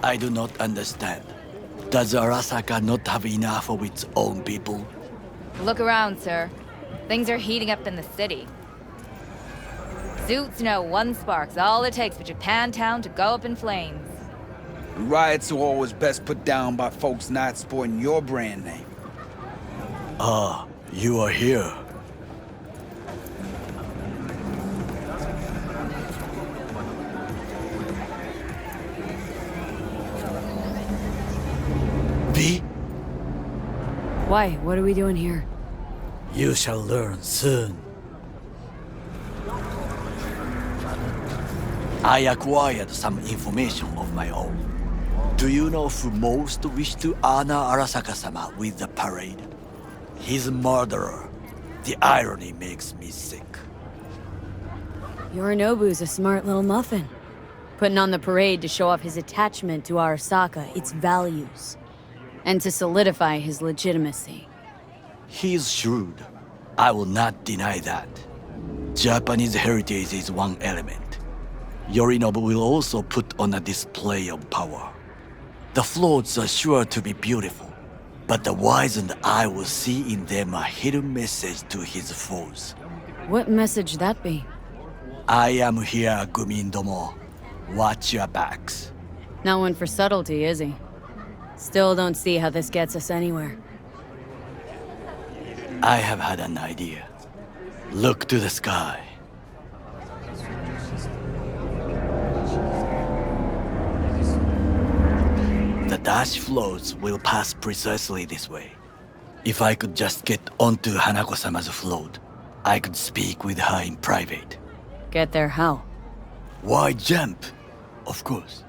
I do not understand. Does Arasaka not have enough of its own people? Look around, sir. Things are heating up in the city. Suits know one spark's all it takes for Japantown to go up in flames. Riots are always best put down by folks not sporting your brand name. Ah, you are here. V? Why? What are we doing here? You shall learn soon. I acquired some information of my own. Do you know who most wished to honor Arasaka-sama with the parade? His murderer. The irony makes me sick. Yorinobu's a smart little muffin. Putting on the parade to show off his attachment to Arasaka, its values. And to solidify his legitimacy. He's shrewd. I will not deny that. Japanese heritage is one element. Yorinobu will also put on a display of power. The floats are sure to be beautiful, but the wizened eye will see in them a hidden message to his foes. What message that be? I am here, Gumindomo. Watch your backs. Not one for subtlety, is he? Still don't see how this gets us anywhere. I have had an idea. Look to the sky. The dash floats will pass precisely this way. If I could just get onto Hanako-sama's float, I could speak with her in private. Get there how? Why jump? Of course.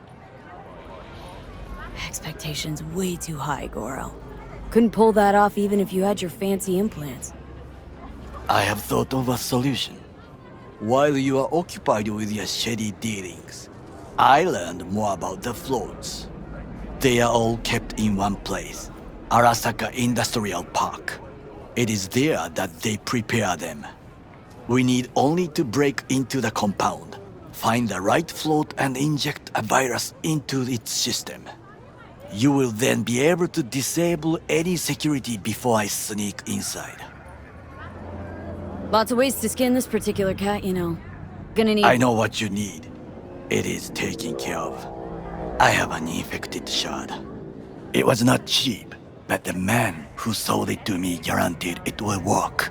Expectations way too high, Goro. Couldn't pull that off even if you had your fancy implants. I have thought of a solution. While you are occupied with your shady dealings, I learned more about the floats. They are all kept in one place, Arasaka Industrial Park. It is there that they prepare them. We need only to break into the compound, find the right float and inject a virus into its system. You will then be able to disable any security before I sneak inside. Lots of ways to skin this particular cat, you know. Gonna need— I know what you need. It is taken care of. I have an infected shard. It was not cheap, but the man who sold it to me guaranteed it will work.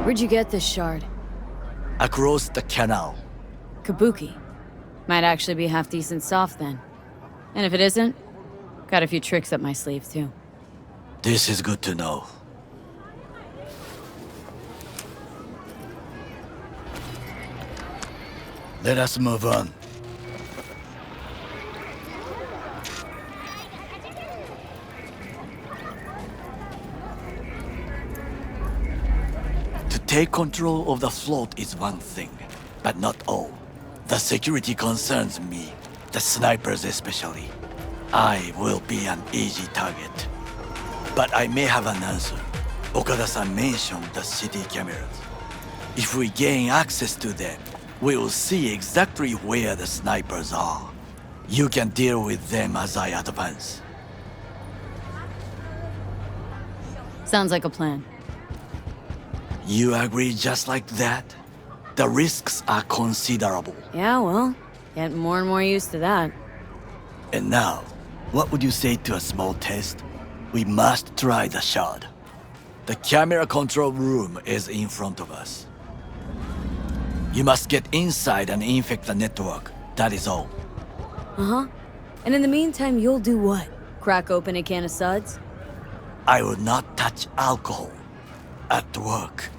Where'd you get this shard? Across the canal. Kabuki. Might actually be half-decent soft then. And if it isn't, got a few tricks up my sleeve too. This is good to know. Let us move on. To take control of the float is one thing, but not all. The security concerns me, the snipers especially. I will be an easy target. But I may have an answer. Okada-san mentioned the city cameras. If we gain access to them, we will see exactly where the snipers are. You can deal with them as I advance. Sounds like a plan. You agree just like that? The risks are considerable. Yeah, well, getting more and more used to that. And now, what would you say to a small test? We must try the shard. The camera control room is in front of us. You must get inside and infect the network. That is all. Uh-huh. And in the meantime, you'll do what? Crack open a can of suds? I will not touch alcohol. At work,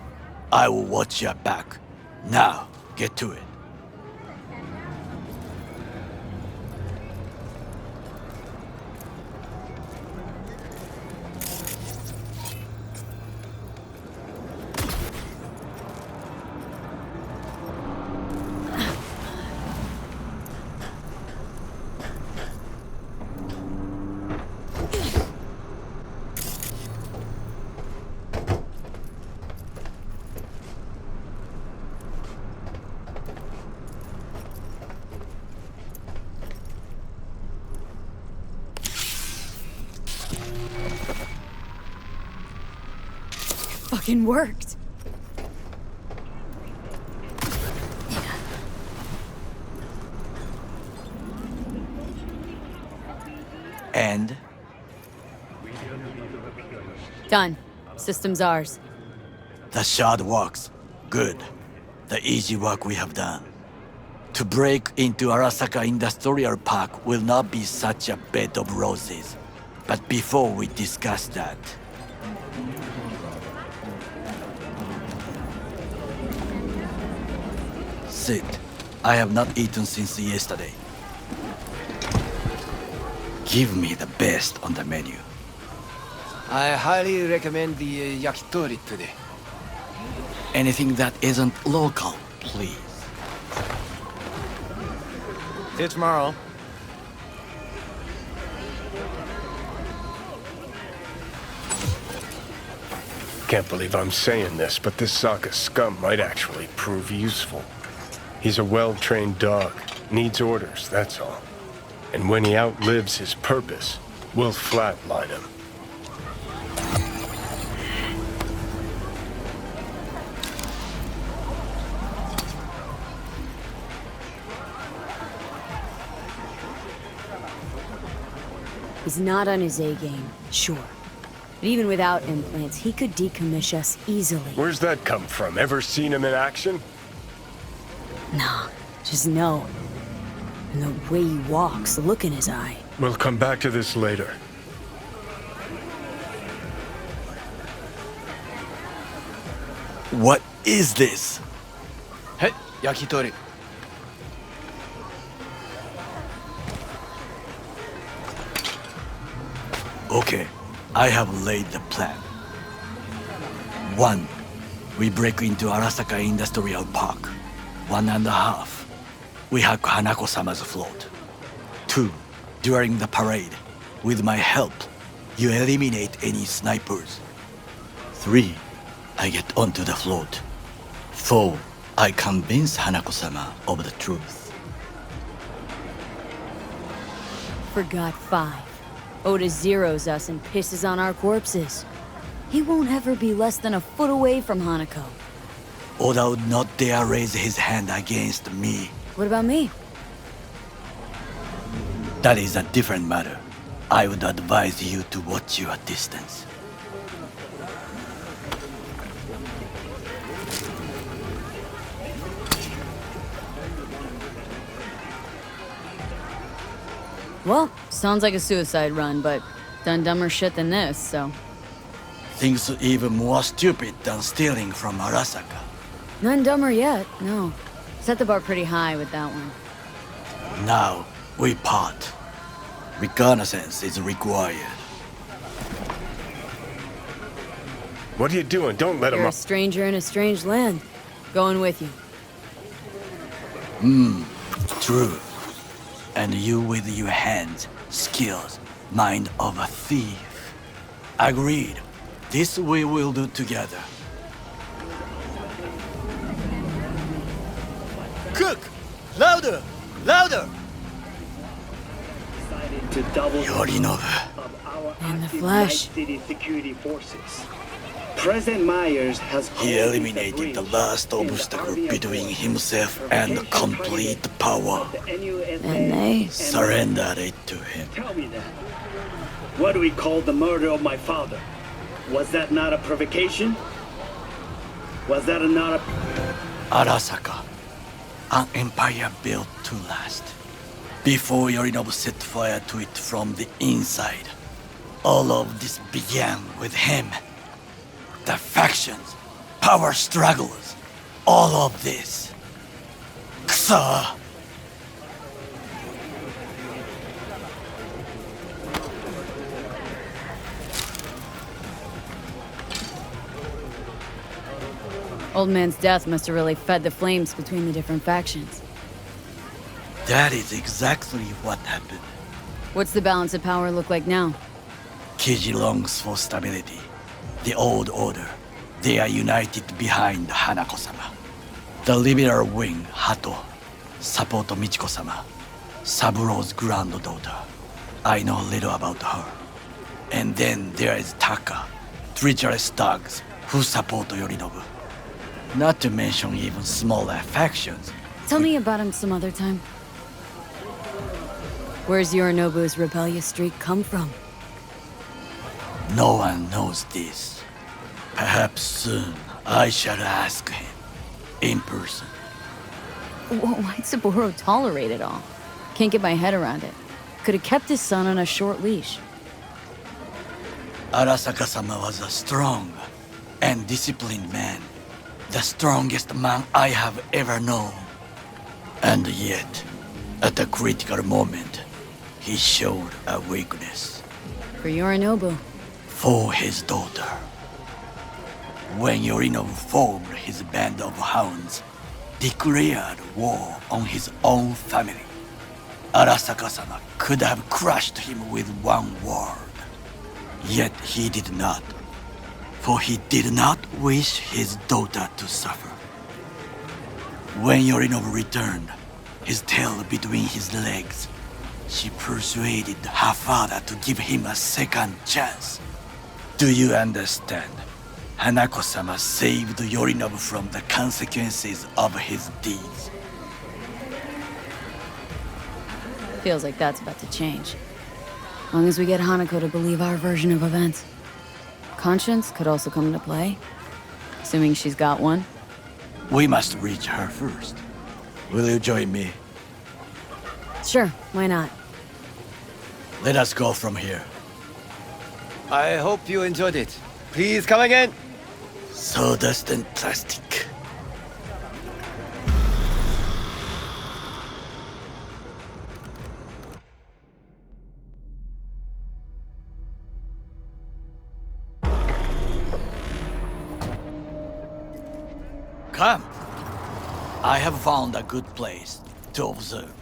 I will watch your back. Now, get to it. fucking worked. And Done. System's ours. the shard works. Good. The easy work we have done. To break into Arasaka Industrial Park will not be such a bed of roses. But before we discuss that, sit. I have not eaten since yesterday. Give me the best on the menu. I highly recommend the yakitori today. Anything that isn't local, please. See you tomorrow. Can't believe I'm saying this, but this Sokka scum might actually prove useful. He's a well-trained dog. Needs orders, that's all. And when he outlives his purpose, we'll flatline him. He's not on his A game, sure. But even without implants, he could decommission us easily. Where's that come from? Ever seen him in action? Nah, just no. And the way he walks, the look in his eye. We'll come back to this later. What is this? Hey, yakitori. Okay, I have laid the plan. 1. We break into Arasaka Industrial Park. 1.5. We hack Hanako-sama's float. 2. During the parade, with my help, you eliminate any snipers. 3. I get onto the float. 4. I convince Hanako-sama of the truth. Forgot 5. Oda zeroes us and pisses on our corpses. He won't ever be less than a foot away from Hanako. Oda would not dare raise his hand against me. What about me? That is a different matter. I would advise you to watch your distance. Well, sounds like a suicide run, but done dumber shit than this, so... Things even more stupid than stealing from Arasaka. None dumber yet, no. Set the bar pretty high with that one. Now, we part. Reconnaissance is required. What are you doing? Don't let him You're a up. stranger in a strange land. Going with you. True. And you with your hands, skills, mind of a thief. Agreed. This we will do together. Cook! Louder! Louder! Yorinobu. In the flesh. City security forces. President Myers has He eliminated the last obstacle between himself and complete power. And they... Surrendered it to him. Tell me that. What do we call the murder of my father? Was that not a provocation? Was that not a... Arasaka. An empire built to last. Before Yorinobu set fire to it from the inside. All of this began with him. The factions, power struggles, all of this. Kusa! Old man's death must have really fed the flames between the different factions. That is exactly what happened. What's the balance of power look like now? Kiji longs for stability. The old order. They are united behind Hanako-sama. The liberal wing, Hato, support Michiko-sama, Saburo's granddaughter. I know little about her. And then there is Taka, treacherous thugs who support Yorinobu. Not to mention even smaller factions. Tell me about him some other time. Where's Yorinobu's rebellious streak come from? No one knows this. Perhaps soon I shall ask him in person. Why'd Saburo tolerate it all? Can't get my head around it. Could have kept his son on a short leash. Arasaka-sama was a strong and disciplined man. The strongest man I have ever known. And yet, at a critical moment, he showed a weakness. For Yorinobu. For his daughter. When Yorinobu formed his band of hounds, declared war on his own family, Arasaka-sama could have crushed him with one word. Yet he did not, for he did not wish his daughter to suffer. When Yorinobu returned, his tail between his legs, she persuaded her father to give him a second chance. Do you understand? Hanako-sama saved Yorinobu from the consequences of his deeds. Feels like that's about to change. As long as we get Hanako to believe our version of events. Conscience could also come into play. Assuming she's got one. We must reach her first. Will you join me? Sure, why not? Let us go from here. I hope you enjoyed it. Please come again. Sawdust and plastic. Come. I have found a good place to observe.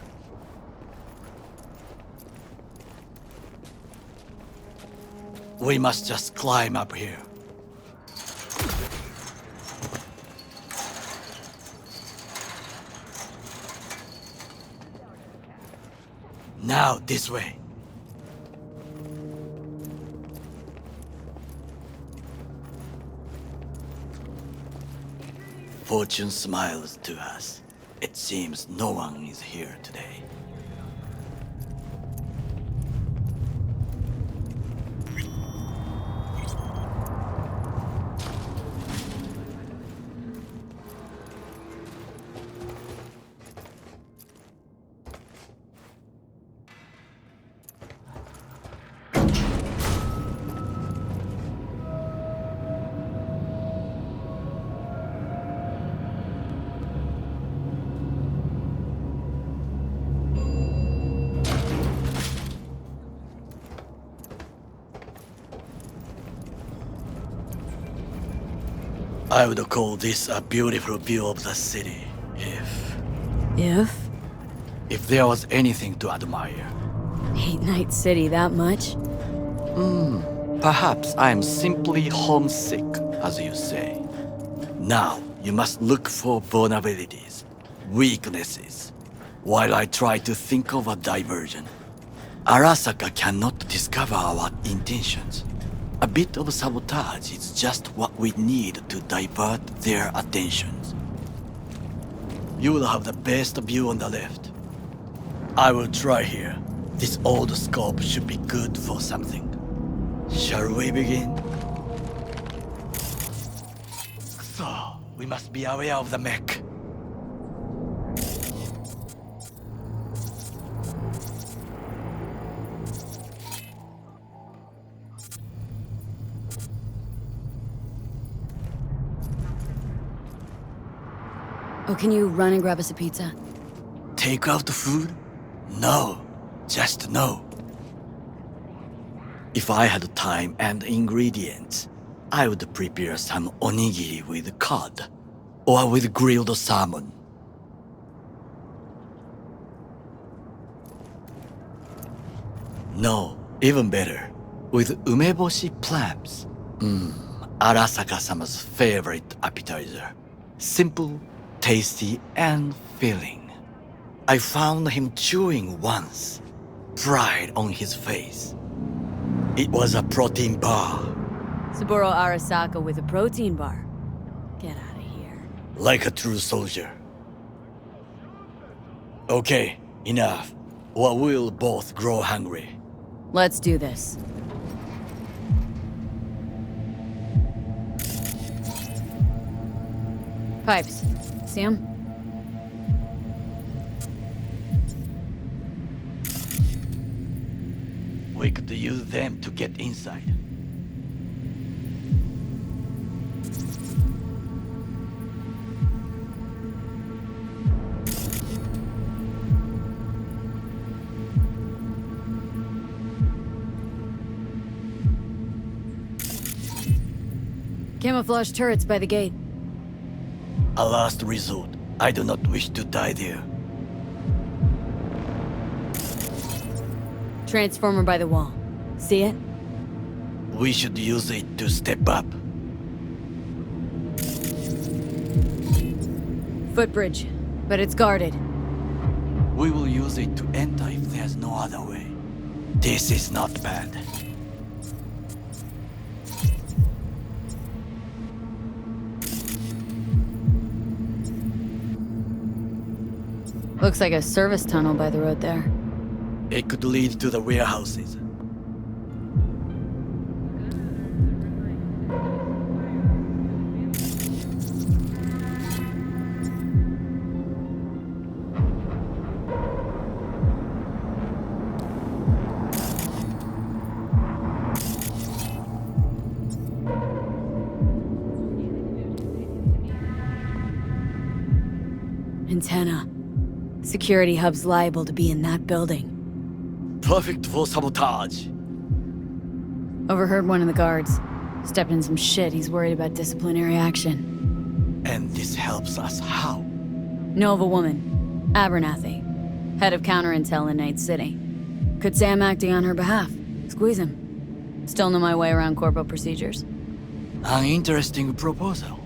We must just climb up here. Now, this way. Fortune smiles to us. It seems no one is here today. I would call this a beautiful view of the city, if there was anything to admire. Hate Night City that much? Perhaps I am simply homesick, as you say. Now, you must look for vulnerabilities, weaknesses, while I try to think of a diversion. Arasaka cannot discover our intentions. A bit of sabotage is just what we need to divert their attentions. You will have the best view on the left. I will try here. This old scope should be good for something. Shall we begin? So, we must be aware of the mech. Oh, can you run and grab us a pizza? Take out the food? No, just no. If I had time and ingredients, I would prepare some onigiri with cod, or with grilled salmon. No, even better, with umeboshi clams. Arasaka-sama's favorite appetizer. Simple, tasty, and filling. I found him chewing once, pride on his face. It was a protein bar, Saburo Arasaka with a protein bar. Get out of here. Like a true soldier. Okay, enough. Or we'll both grow hungry. Let's do this. Pipes. See 'em? We could use them to get inside. Camouflage turrets by the gate. A last resort. I do not wish to die there. Transformer by the wall. See it? We should use it to step up. Footbridge, but it's guarded. We will use it to enter if there's no other way. This is not bad. Looks like a service tunnel by the road there. It could lead to the warehouses. Antenna. Security hub's liable to be in that building. Perfect for sabotage. Overheard one of the guards. Stepped in some shit. He's worried about disciplinary action. And this helps us how? Know of a woman. Abernathy. Head of counterintel in Night City. Could say I'm acting on her behalf. Squeeze him. Still know my way around corporal procedures. An interesting proposal.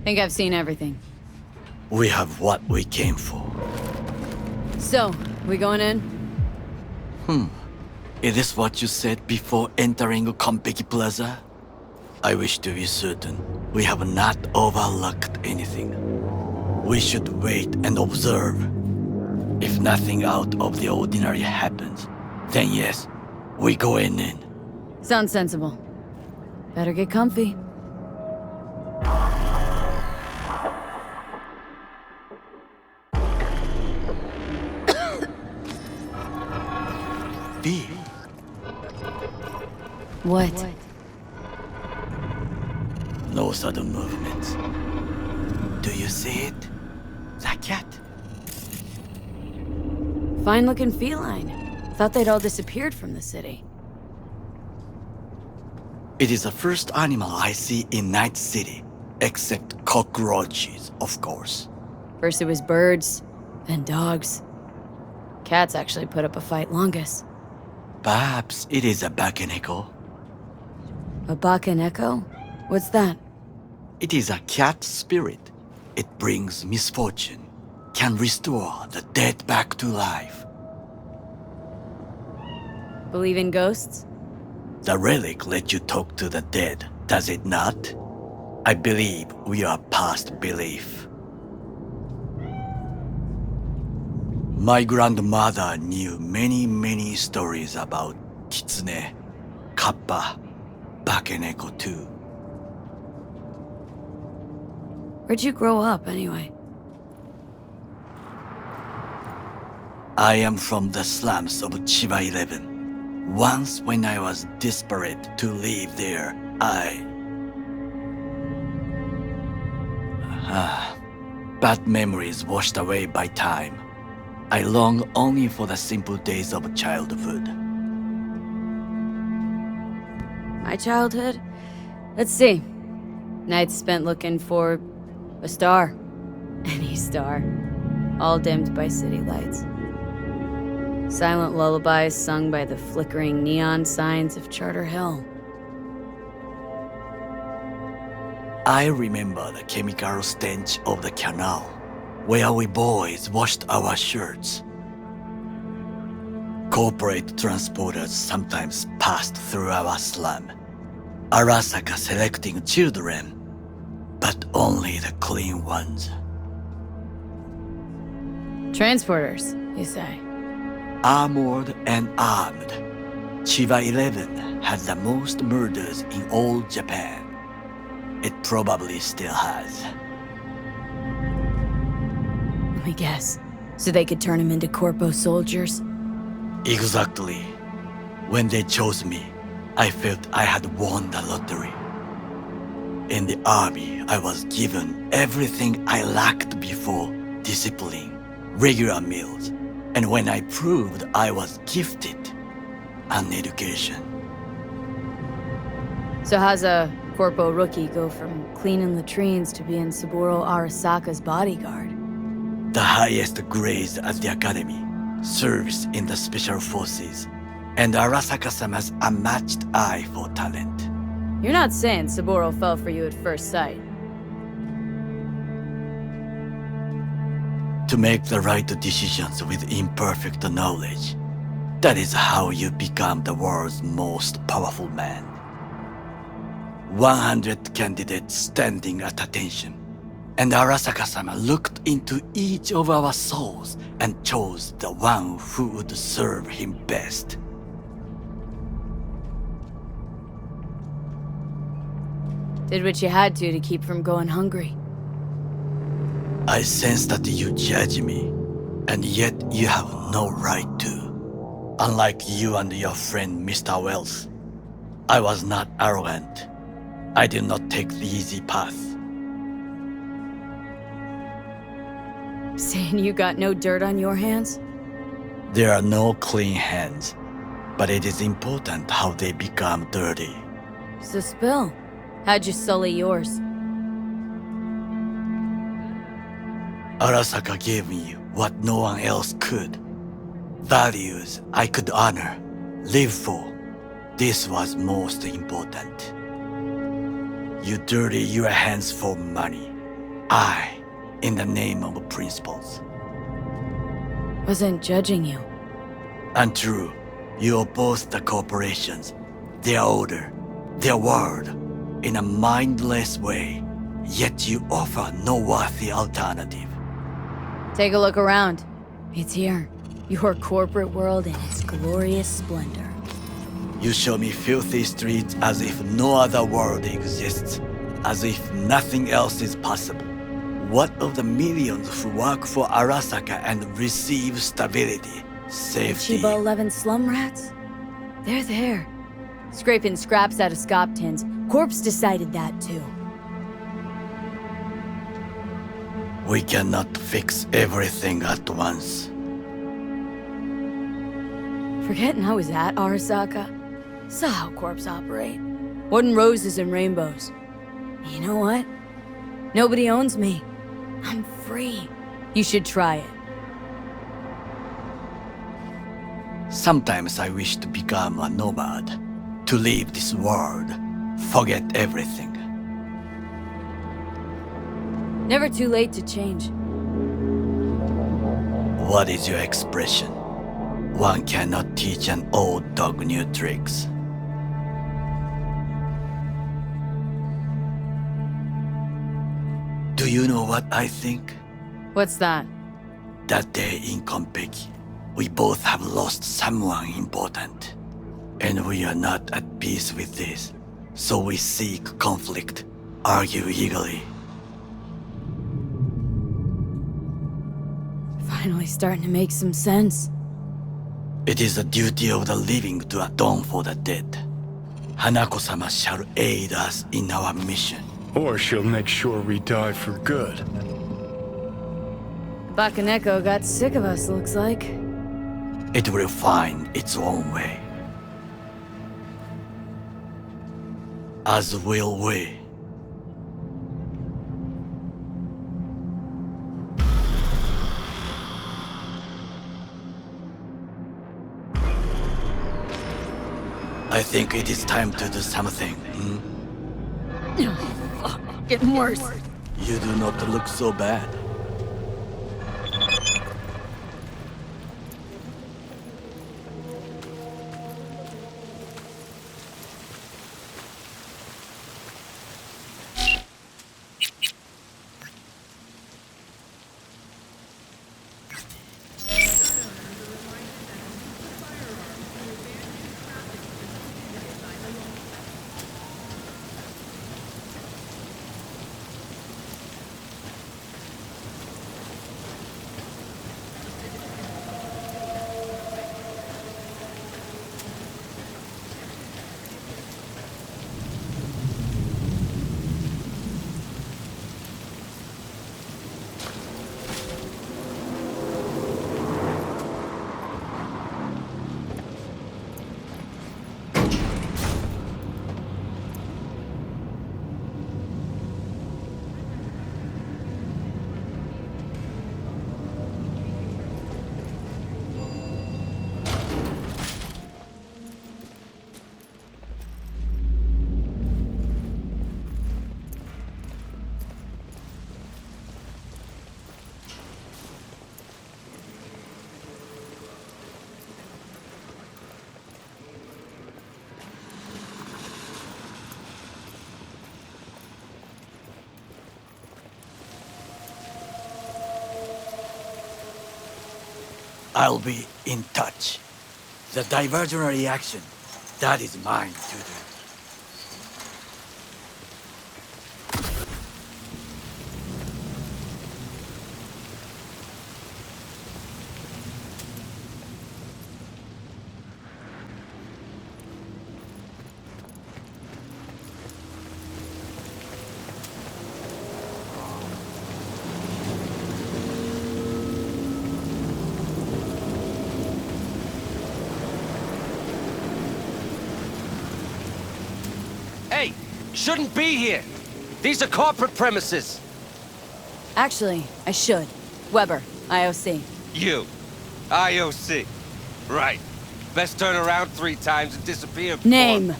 Think I've seen everything. We have what we came for. So, we going in? Is this what you said before entering Konpeki Plaza? I wish to be certain we have not overlooked anything. We should wait and observe. If nothing out of the ordinary happens, then yes, we go in. Sounds sensible. Better get comfy. B. What? No sudden movements. Do you see it? The cat? Fine-looking feline. Thought they'd all disappeared from the city. It is the first animal I see in Night City, except cockroaches, of course. First it was birds, then dogs. Cats actually put up a fight longest. Perhaps it is a bakeneko. A Bakaneko? What's that? It is a cat spirit. It brings misfortune, can restore the dead back to life. Believe in ghosts? The relic let you talk to the dead, does it not? I believe we are past belief. My grandmother knew many stories about Kitsune, Kappa, Bakeneko too. Where'd you grow up, anyway? I am from the slums of Chiba 11. Once when I was desperate to live there, bad memories washed away by time. I long only for the simple days of childhood. My childhood? Let's see. Nights spent looking for a star. Any star. All dimmed by city lights. Silent lullabies sung by the flickering neon signs of Charter Hill. I remember the chemical stench of the canal, where we boys washed our shirts. Corporate transporters sometimes passed through our slum. Arasaka selecting children, but only the clean ones. Transporters, you say? Armored and armed, Chiba 11 had the most murders in all Japan. It probably still has. Let me guess. So they could turn him into corpo soldiers? Exactly. When they chose me, I felt I had won the lottery. In the army, I was given everything I lacked before: discipline, regular meals, and when I proved I was gifted, an education. So how's a corpo rookie go from cleaning latrines to being Saburo Arasaka's bodyguard? The highest grades at the academy, service in the special forces, and Arasaka-sama's unmatched eye for talent. You're not saying Saburo fell for you at first sight. To make the right decisions with imperfect knowledge, that is how you become the world's most powerful man. 100 candidates standing at attention, and Arasaka-sama looked into each of our souls and chose the one who would serve him best. Did what you had to keep from going hungry. I sense that you judge me, and yet you have no right to. Unlike you and your friend Mr. Wells, I was not arrogant. I did not take the easy path. Saying you got no dirt on your hands? There are no clean hands, but it is important how they become dirty. So spill. How'd you sully yours? Arasaka gave me what no one else could. Values I could honor, live for. This was most important. You dirty your hands for money. I, in the name of principles. Wasn't judging you. Untrue. You oppose the corporations, their order, their word, in a mindless way, yet you offer no worthy alternative. Take a look around. It's here. Your corporate world in its glorious splendor. You show me filthy streets as if no other world exists, as if nothing else is possible. What of the millions who work for Arasaka and receive stability, safety? Chiba 11 slum rats? They're there. Scraping scraps out of scop tins. Corpse decided that too. We cannot fix everything at once. Forgetting I was at Arasaka. Saw how corps operate. Wasn't roses and rainbows. You know what? Nobody owns me. I'm free. You should try it. Sometimes I wish to become a nomad, to leave this world, forget everything. Never too late to change. What is your expression? One cannot teach an old dog new tricks. Do you know what I think? What's that? That day in Konpeki, we both have lost someone important. And we are not at peace with this. So we seek conflict, argue eagerly. Finally starting to make some sense. It is the duty of the living to atone for the dead. Hanako-sama shall aid us in our mission. Or she'll make sure we die for good. Bakaneko got sick of us, looks like. It will find its own way. As will we. I think it is time to do something. Getting worse. You do not look so bad. I'll be in touch. The diversionary action, that is mine to do. Hey, shouldn't be here. These are corporate premises. Actually, I should. Weber, IOC. You. IOC. Right. Best turn around 3 times and disappear before... Name.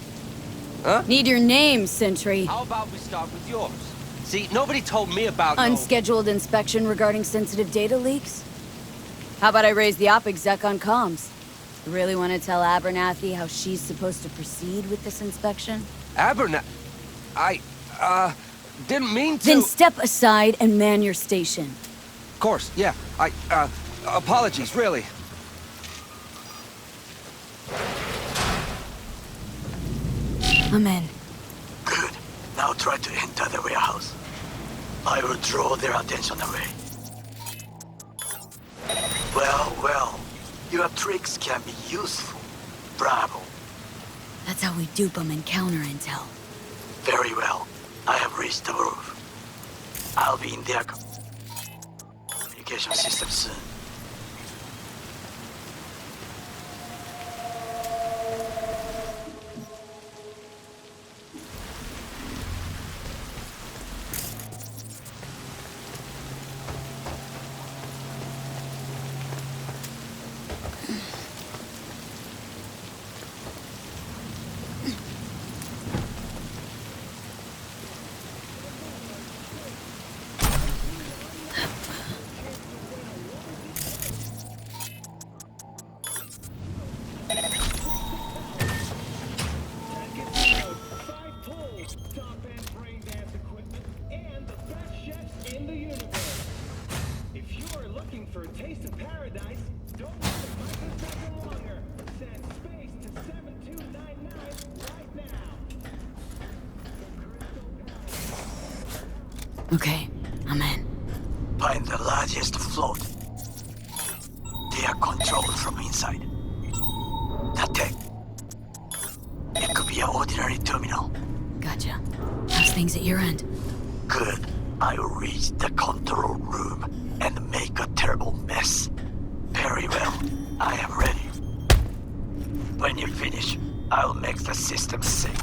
Huh? Need your name, Sentry. How about we start with yours? See, nobody told me about no- Unscheduled inspection regarding sensitive data leaks? How about I raise the op exec on comms? You really want to tell Abernathy how she's supposed to proceed with this inspection? I didn't mean to... Then step aside and man your station. Of course, yeah. Apologies, really. I'm in. Good. Now try to enter the warehouse. I will draw their attention away. Well. Your tricks can be useful. Bravo. That's how we dupe them and counter intel. Very well. I have reached the roof. I'll be in their communication system soon. For a taste of paradise, don't let the prices second longer. Send space to 7299 right now. Okay, I'm in. Find the largest float. They are controlled from inside. The tech. It could be an ordinary terminal. Gotcha. How's things at your end? Good. I will reach the control room and make a terrible mess. Very well. I am ready. When you finish, I'll make the system sync.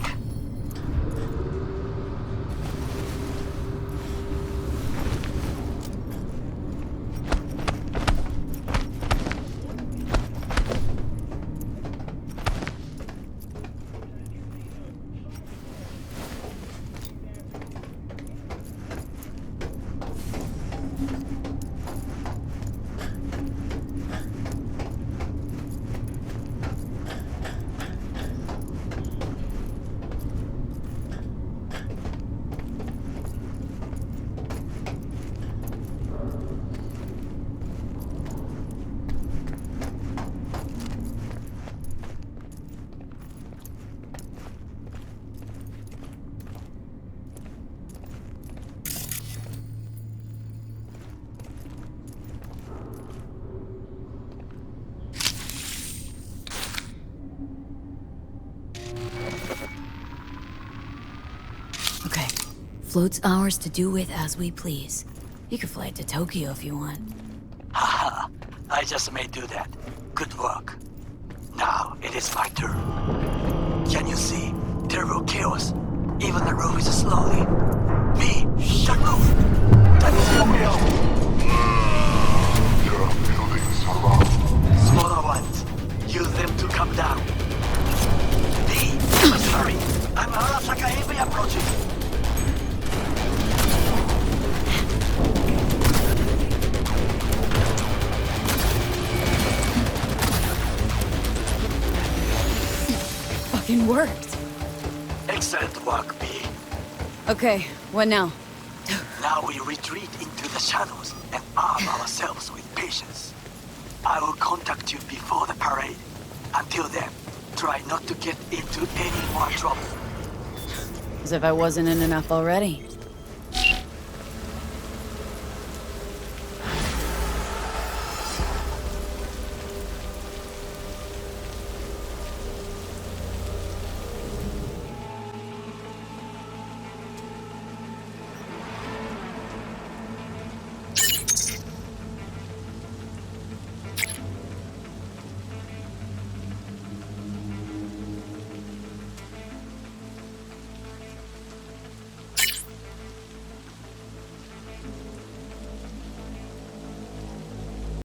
Okay. Float's ours to do with as we please. You can fly it to Tokyo if you want. Haha, I just may do that. Good work. Now, it is my turn. Can you see? Terrible chaos. Even the roof is slowly. Me, the roof. That is your will. There are buildings around. Smaller ones. Use them to come down. Me, must hurry. I'm Arasaka Heavy approaching. Fucking worked. Excellent work, B. Okay, what now? Now we retreat into the shadows and arm ourselves with patience. I will contact you before the parade. Until then, try not to get into any more trouble. As if I wasn't in enough already.